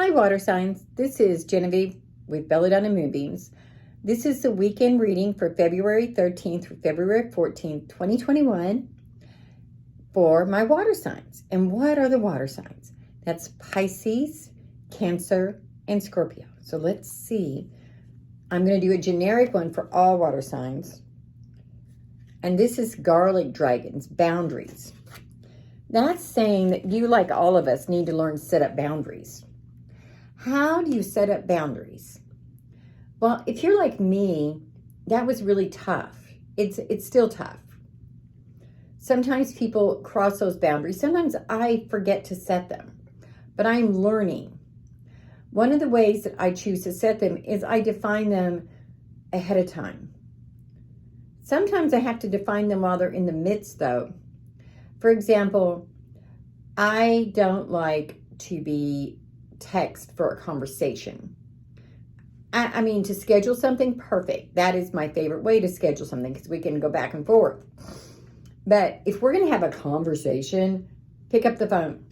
Hi, water signs. This is Genevieve with Belladonna and Moonbeams. This is the weekend reading for February 13th through February 14th, 2021 for my water signs. And what are the water signs? That's Pisces, Cancer, and Scorpio. So let's see. I'm going to do a generic one for all water signs. And this is Garlic Dragons, boundaries. That's saying that you, like all of us, need to learn to set up boundaries. How do you set up boundaries? Well, if you're like me, that was really tough. It's still tough. Sometimes people cross those boundaries. Sometimes I forget to set them, but I'm learning. One of the ways that I choose to set them is I define them ahead of time. Sometimes I have to define them while they're in the midst, though. For example, I don't like to be text for a conversation. I mean, to schedule something, perfect. That is my favorite way to schedule something because we can go back and forth. But if we're going to have a conversation, pick up the phone.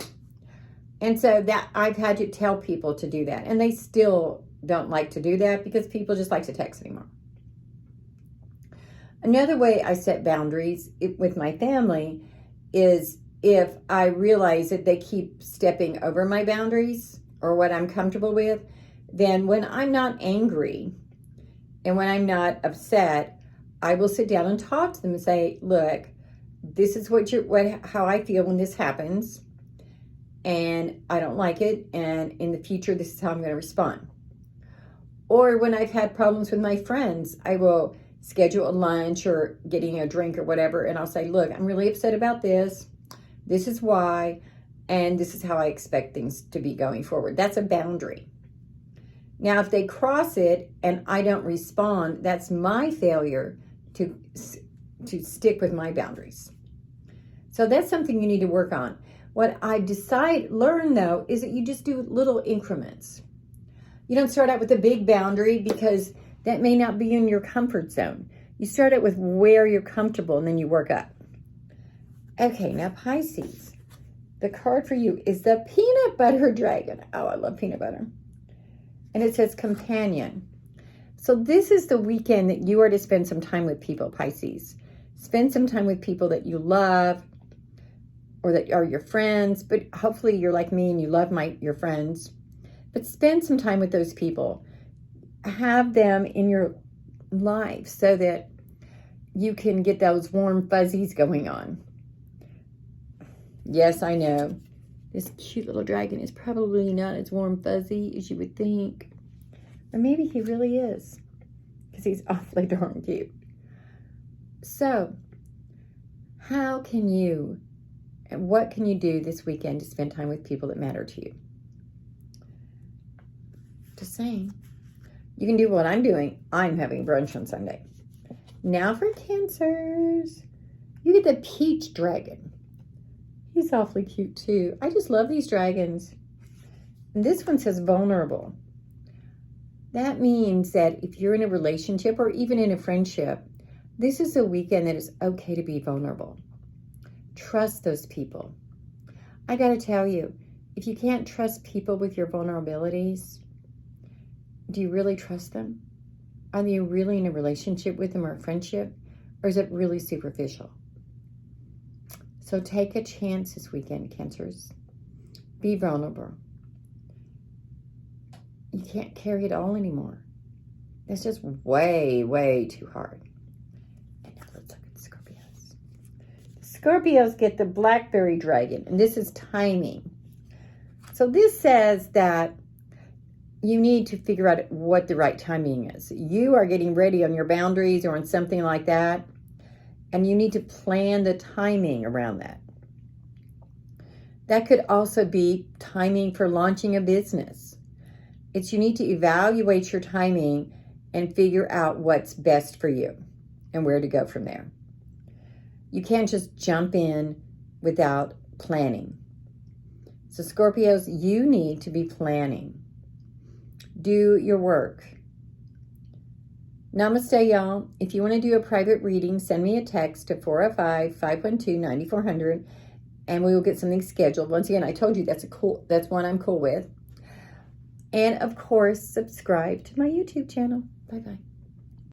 And so that I've had to tell people to do that. And they still don't like to do that because people just like to text anymore. Another way I set boundaries with my family is if I realize that they keep stepping over my boundaries or what I'm comfortable with, then when I'm not angry and when I'm not upset, I will sit down and talk to them and say, look, this is how I feel when this happens, and I don't like it, and in the future, this is how I'm going to respond. Or when I've had problems with my friends, I will schedule a lunch or getting a drink or whatever, and I'll say, look, I'm really upset about this. This is why, and this is how I expect things to be going forward. That's a boundary. Now, if they cross it and I don't respond, that's my failure to stick with my boundaries. So that's something you need to work on. What I learn though, is that you just do little increments. You don't start out with a big boundary because that may not be in your comfort zone. You start out with where you're comfortable and then you work up. Okay, now Pisces. The card for you is the Peanut Butter Dragon. Oh, I love peanut butter. And it says companion. So this is the weekend that you are to spend some time with people, Pisces. Spend some time with people that you love or that are your friends. But hopefully you're like me and you love your friends. But spend some time with those people. Have them in your life so that you can get those warm fuzzies going on. Yes, I know. This cute little dragon is probably not as warm fuzzy as you would think. Or maybe he really is. Because he's awfully darn cute. So, how can you, and what can you do this weekend to spend time with people that matter to you? Just saying. You can do what I'm doing. I'm having brunch on Sunday. Now for Cancers. You get the Peach Dragon. He's awfully cute too. I just love these dragons. And this one says vulnerable. That means that if you're in a relationship or even in a friendship, this is a weekend that is okay to be vulnerable. Trust those people. I got to tell you, if you can't trust people with your vulnerabilities, do you really trust them? Are you really in a relationship with them or a friendship? Or is it really superficial? So take a chance this weekend, Cancers. Be vulnerable. You can't carry it all anymore. It's just way, way too hard. And now let's look at the Scorpios. The Scorpios get the Blackberry Dragon, and this is timing. So this says that you need to figure out what the right timing is. You are getting ready on your boundaries or on something like that, and you need to plan the timing around that. That could also be timing for launching a business. You need to evaluate your timing and figure out what's best for you and where to go from there. You can't just jump in without planning. So Scorpios, you need to be planning. Do your work. Namaste, y'all. If you want to do a private reading, send me a text to 405-512-9400 and we will get something scheduled. Once again, I told you that's one I'm cool with. And of course, subscribe to my YouTube channel. Bye-bye.